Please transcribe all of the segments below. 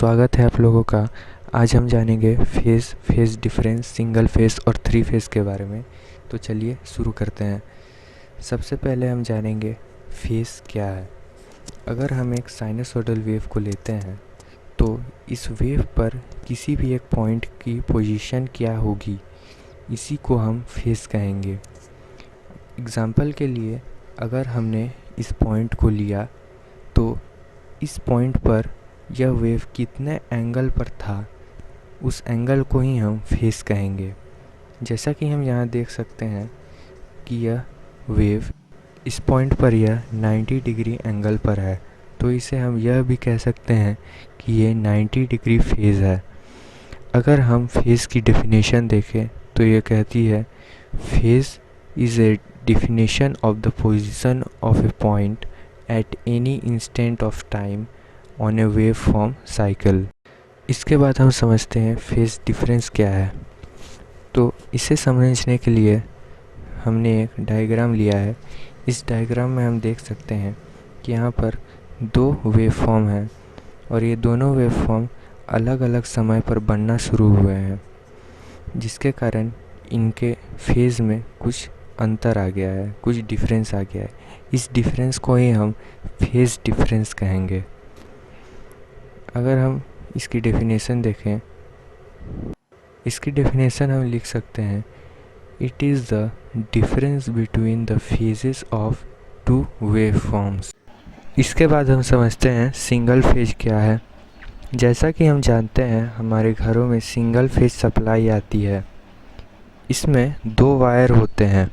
स्वागत है आप लोगों का। आज हम जानेंगे फेज़ डिफरेंस, सिंगल फेज़ और थ्री फेज़ के बारे में। तो चलिए शुरू करते हैं। सबसे पहले हम जानेंगे फेज़ क्या है। अगर हम एक साइनसॉइडल वेव को लेते हैं तो इस वेव पर किसी भी एक पॉइंट की पोजीशन क्या होगी, इसी को हम फेज़ कहेंगे। एग्ज़ाम्पल के लिए अगर हमने इस पॉइंट को लिया तो इस पॉइंट पर यह वेव कितने एंगल पर था, उस एंगल को ही हम फेज़ कहेंगे। जैसा कि हम यहाँ देख सकते हैं कि यह वेव इस पॉइंट पर यह 90 डिग्री एंगल पर है, तो इसे हम यह भी कह सकते हैं कि ये 90 डिग्री फेज़ है। अगर हम फेज़ की डेफिनेशन देखें तो ये कहती है phase is a definition of the position of a point at any instant of time on a waveform cycle। इसके बाद हम समझते हैं फेज़ डिफरेंस क्या है। तो इसे समझने के लिए हमने एक डायग्राम लिया है। इस डायग्राम में हम देख सकते हैं कि यहाँ पर दो वेवफॉर्म हैं और ये दोनों वेवफॉर्म अलग अलग समय पर बनना शुरू हुए हैं, जिसके कारण इनके फेज़ में कुछ अंतर आ गया है, कुछ डिफरेंस आ गया है। इस डिफरेंस को ही हम फेज़ डिफरेंस कहेंगे। अगर हम इसकी डेफिनेशन देखें, इसकी डेफिनेशन हम लिख सकते हैं it is the difference between the phases of two wave forms. इसके बाद हम समझते हैं सिंगल फेज क्या है। जैसा कि हम जानते हैं हमारे घरों में सिंगल फेज सप्लाई आती है। इसमें दो वायर होते हैं,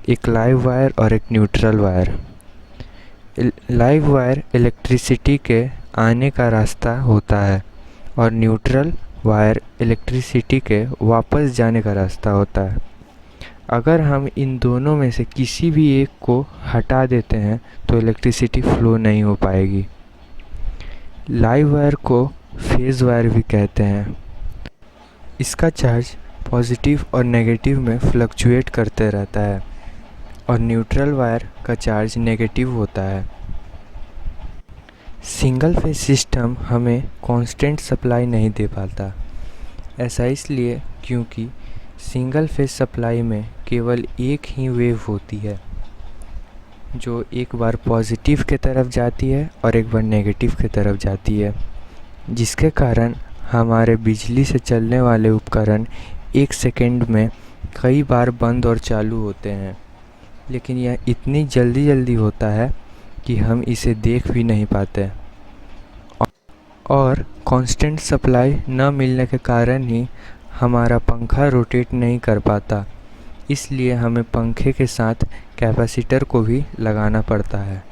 एक लाइव वायर और एक neutral wire. Live wire electricity के आने का रास्ता होता है और न्यूट्रल वायर इलेक्ट्रिसिटी के वापस जाने का रास्ता होता है। अगर हम इन दोनों में से किसी भी एक को हटा देते हैं तो इलेक्ट्रिसिटी फ्लो नहीं हो पाएगी। लाइव वायर को फेज़ वायर भी कहते हैं। इसका चार्ज पॉजिटिव और नेगेटिव में फ्लक्चुएट करते रहता है और न्यूट्रल वायर का चार्ज नेगेटिव होता है। सिंगल फेज सिस्टम हमें कांस्टेंट सप्लाई नहीं दे पाता। ऐसा इसलिए क्योंकि सिंगल फेज सप्लाई में केवल एक ही वेव होती है, जो एक बार पॉजिटिव की तरफ जाती है और एक बार नेगेटिव की तरफ जाती है, जिसके कारण हमारे बिजली से चलने वाले उपकरण एक सेकंड में कई बार बंद और चालू होते हैं। लेकिन यह इतनी जल्दी होता है कि हम इसे देख भी नहीं पाते और कांस्टेंट सप्लाई न मिलने के कारण ही हमारा पंखा रोटेट नहीं कर पाता। इसलिए हमें पंखे के साथ कैपेसिटर को भी लगाना पड़ता है।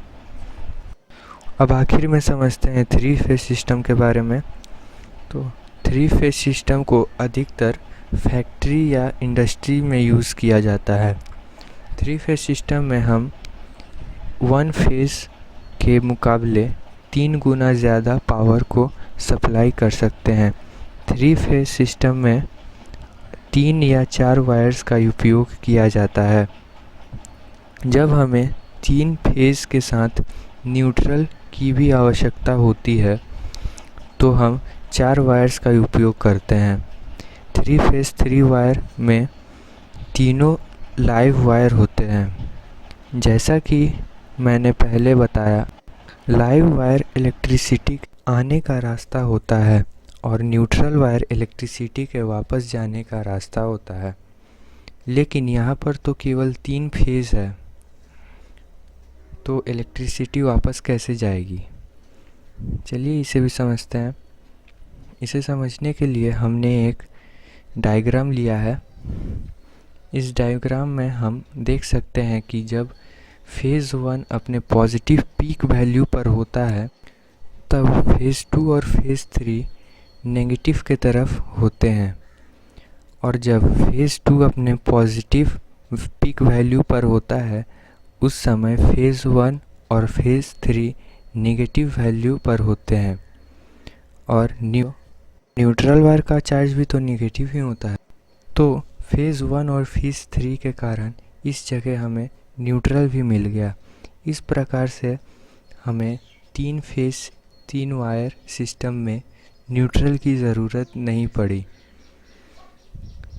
अब आखिर में समझते हैं थ्री फेज सिस्टम के बारे में। तो थ्री फेज सिस्टम को अधिकतर फैक्ट्री या इंडस्ट्री में यूज़ किया जाता है। थ्री फेज सिस्टम में हम वन फेज के मुकाबले 3 गुना ज़्यादा पावर को सप्लाई कर सकते हैं। थ्री फेज सिस्टम में 3 या 4 वायर्स का उपयोग किया जाता है। जब हमें 3 फेज के साथ न्यूट्रल की भी आवश्यकता होती है तो हम 4 वायर्स का उपयोग करते हैं। थ्री फेज 3 वायर में तीनों लाइव वायर होते हैं। जैसा कि मैंने पहले बताया, लाइव वायर इलेक्ट्रिसिटी आने का रास्ता होता है और न्यूट्रल वायर इलेक्ट्रिसिटी के वापस जाने का रास्ता होता है। लेकिन यहाँ पर तो केवल 3 फेज़ है, तो इलेक्ट्रिसिटी वापस कैसे जाएगी? चलिए इसे भी समझते हैं। इसे समझने के लिए हमने एक डायग्राम लिया है। इस डायग्राम में हम देख सकते हैं कि जब फेज़ 1 अपने पॉजिटिव पीक वैल्यू पर होता है तब फेज़ 2 और फेज़ 3 नेगेटिव के तरफ होते हैं, और जब फेज़ 2 अपने पॉजिटिव पीक वैल्यू पर होता है उस समय फेज़ 1 और फेज़ 3 नेगेटिव वैल्यू पर होते हैं। और न्यूट्रल वायर का चार्ज भी तो नेगेटिव ही होता है, तो फेज़ 1 और फेज़ 3 के कारण इस जगह हमें न्यूट्रल भी मिल गया। इस प्रकार से हमें 3 फेज़ 3 वायर सिस्टम में न्यूट्रल की ज़रूरत नहीं पड़ी।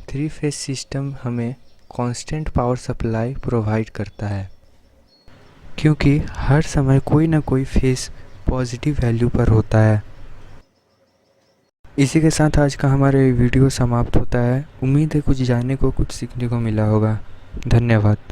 थ्री फेस सिस्टम हमें कांस्टेंट पावर सप्लाई प्रोवाइड करता है, क्योंकि हर समय कोई ना कोई फेस पॉजिटिव वैल्यू पर होता है। इसी के साथ आज का हमारा वीडियो समाप्त होता है। उम्मीद है कुछ जानने को, कुछ सीखने को मिला होगा। धन्यवाद।